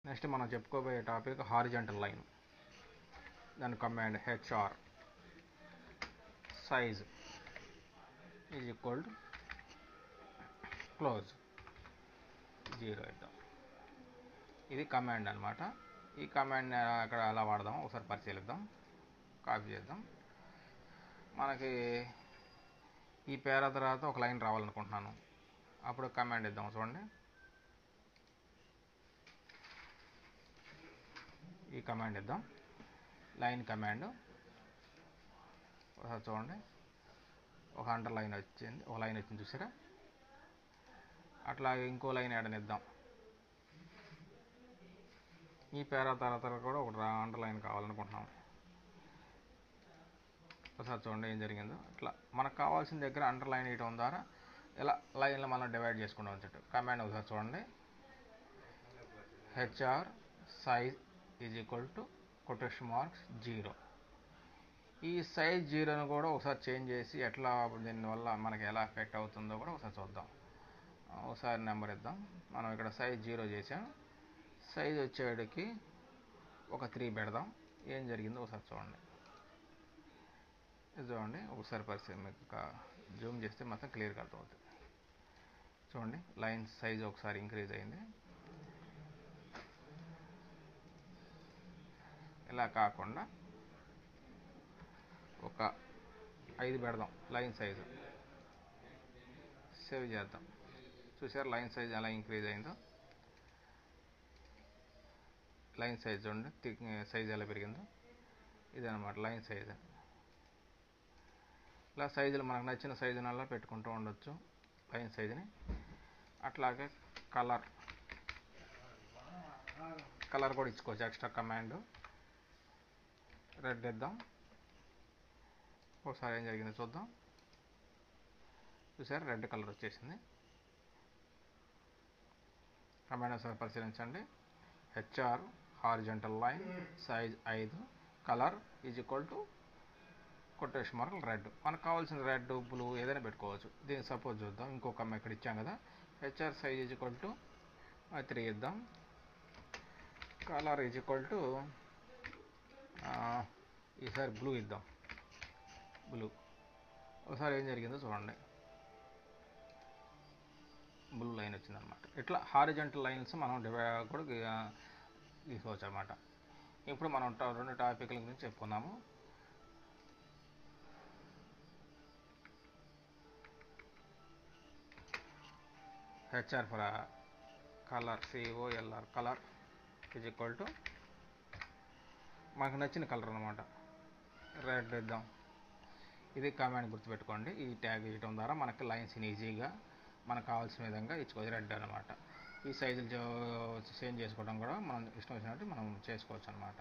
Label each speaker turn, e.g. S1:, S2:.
S1: Next మనం చెప్పుకోబోయే topic horizontal line. దాని command HR size is equal to close 0 ఇద్దాం. ఇది కమాండ్ అనమాట. ఈ కమాండ్ అక్కడ ఎలా వాడదాం ఒకసారి పరిశీలిద్దాం. కాపీ చేద్దాం. మనకి ఈ పేరా తర్వాత ఒక లైన్ రావాలనుకుంటున్నాను. అప్పుడు కమాండ్ ఇద్దాం. చూడండి, ఈ కమాండ్ ఇద్దాం. లైన్ కమాండ్ ఒకసారి చూడండి, ఒక అండర్ లైన్ వచ్చింది, ఒక లైన్ వచ్చింది చూసారా. అట్లాగే ఇంకో లైన్ యాడనిద్దాం. ఈ పేరా తర్వాత కూడా ఒక అండర్ లైన్ కావాలనుకుంటున్నాం. ఒకసారి చూడండి ఏం జరిగిందో. అట్లా మనకు కావాల్సిన దగ్గర అండర్ లైన్ వేయడం ద్వారా ఇలా లైన్లో మనం డివైడ్ చేసుకుంటాం వచ్చేట్టు. కమాండ్ ఒకసారి చూడండి, HR size is equal to quotation marks 0. ఈ సైజ్ 0ను కూడా ఒకసారి చేంజ్ చేసి ఎట్లా దీనివల్ల మనకి ఎలా ఎఫెక్ట్ అవుతుందో కూడా ఒకసారి చూద్దాం. ఒకసారి నెంబర్ ఇద్దాం. మనం ఇక్కడ సైజ్ 0 చేసాం. సైజ్ వచ్చేటికి ఒక 3 పెడదాం. ఏం జరిగిందో ఒకసారి చూడండి. చూడండి ఒకసారి పరిస్థితి మీకు జూమ్ చేస్తే మొత్తం క్లియర్గా అర్థమవుతుంది. చూడండి లైన్ సైజ్ ఒకసారి ఇంక్రీజ్ అయింది. ఇలా కాకుండా ఒక 5 పెడదాం. లైన్ సైజు సేవ్ చేద్దాం. చూసారు లైన్ సైజ్ ఎలా ఇంక్రీజ్ అయిందో. లైన్ సైజ్ చూడండి సైజ్ ఎలా పెరిగిందో. ఇదన్నమాట లైన్ సైజ్. ఇలా సైజులు మనకు నచ్చిన సైజునల్లా పెట్టుకుంటూ ఉండొచ్చు లైన్ సైజుని. అట్లాగే కలర్ కూడా ఇచ్చుకోవచ్చు. ఎక్స్ట్రా కమాండ్ రెడ్ ఇద్దాం. ఒకసారి ఏం జరిగిందో చూద్దాం. చూసారు రెడ్ కలర్ వచ్చేసింది. కమాండ్ ఒకసారి పరిశీలించండి. HR horizontal line size 5 colour is equal to quotation mark red. మనకు కావాల్సిన రెడ్ బ్లూ ఏదైనా పెట్టుకోవచ్చు. దీన్ని సపోజ్ చూద్దాం. ఇంకొక ఇక్కడ ఇచ్చాం కదా, HR size is equal to 3 ఇద్దాం. కలర్ ఈజ్ ఈక్వల్ టు ఈసారి బ్లూ ఇద్దాం. బ్లూ ఒకసారి ఏం జరిగిందో చూడండి. బ్లూ లైన్ వచ్చిందనమాట. ఇట్లా హారిజంటల్ లైన్స్ మనం కూడా తీసుకోవచ్చు అనమాట. ఇప్పుడు మనం 2 టాపిక్ల గురించి చెప్పుకున్నాము. HR for colour COLR colour is equal to మనకు నచ్చిన కలర్ అనమాట. రెడ్ ఇద్దాం. ఇది కమాండ్ గుర్తుపెట్టుకోండి. ఈ ట్యాగ్ ఇవ్వడం ద్వారా మనకి లైన్స్ ఈజీగా మనకు కావాల్సిన విధంగా ఇచ్చుకోవచ్చు. రెడ్ అనమాట. ఈ సైజులు చేంజ్ చేసుకోవడం కూడా మనం ఇష్టం వచ్చినట్టు మనం చేసుకోవచ్చు అనమాట.